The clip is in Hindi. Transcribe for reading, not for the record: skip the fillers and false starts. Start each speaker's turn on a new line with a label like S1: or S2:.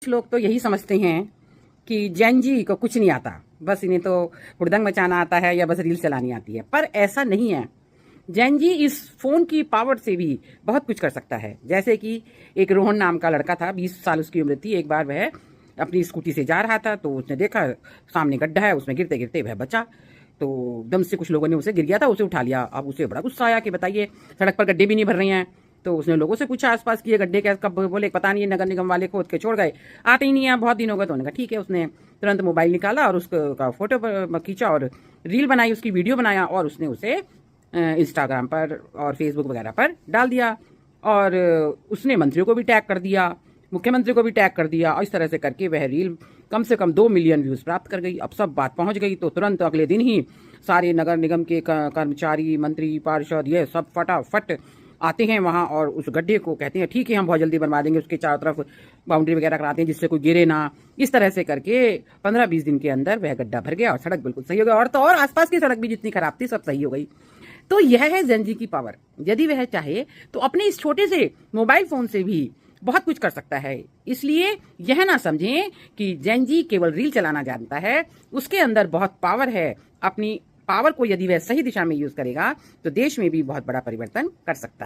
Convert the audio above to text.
S1: कुछ लोग तो यही समझते हैं कि जैन जी को कुछ नहीं आता, बस इन्हें तो हुड़दंग मचाना आता है या बस रील चलानी आती है। पर ऐसा नहीं है। जैन जी इस फोन की पावर से भी बहुत कुछ कर सकता है। जैसे कि एक रोहन नाम का लड़का था, 20 साल उसकी उम्र थी। एक बार वह अपनी स्कूटी से जा रहा था तो उसने देखा सामने गड्ढा है, उसमें गिरते गिरते वह बचा। तो एकदम से कुछ लोगों ने उसे, गिर गया था, उसे उठा लिया। अब उसे बड़ा गुस्सा आया कि बताइए सड़क पर गड्ढे भी नहीं भर रहे हैं। तो उसने लोगों से पूछा आसपास कि ये गड्ढे क्या कब, बोले पता नहीं, नगर निगम वाले खोद के छोड़ गए, आते ही नहीं है, बहुत दिन हो गए। तो उन्होंने कहा ठीक है। उसने तुरंत मोबाइल निकाला और उसका फोटो खींचा और रील बनाई, उसकी वीडियो बनाया और उसने उसे इंस्टाग्राम पर और फेसबुक वगैरह पर डाल दिया। और उसने मंत्रियों को भी टैग कर दिया, मुख्यमंत्री को भी टैग कर दिया, और इस तरह से करके वह रील कम से कम 2 मिलियन व्यूज प्राप्त कर गई। अब सब बात पहुंच गई तो तुरंत अगले दिन ही सारे नगर निगम के कर्मचारी, मंत्री, पार्षद, ये सब फटाफट आते हैं वहां और उस गड्ढे को कहते हैं ठीक है हम बहुत जल्दी बनवा देंगे, उसके चारों तरफ बाउंड्री वगैरह कराते हैं जिससे कोई गिरे ना। इस तरह से करके 15-20 दिन के अंदर वह गड्ढा भर गया और सड़क बिल्कुल सही हो गया। और तो और आसपास की सड़क भी जितनी खराब थी सब सही हो गई। तो यह है जैन जी की पावर। यदि वह चाहे तो अपने इस छोटे से मोबाइल फोन से भी बहुत कुछ कर सकता है। इसलिए यह ना समझें कि जैन जी केवल रील चलाना जानता है, उसके अंदर बहुत पावर है। अपनी पावर को यदि वह सही दिशा में यूज करेगा तो देश में भी बहुत बड़ा परिवर्तन कर सकता है।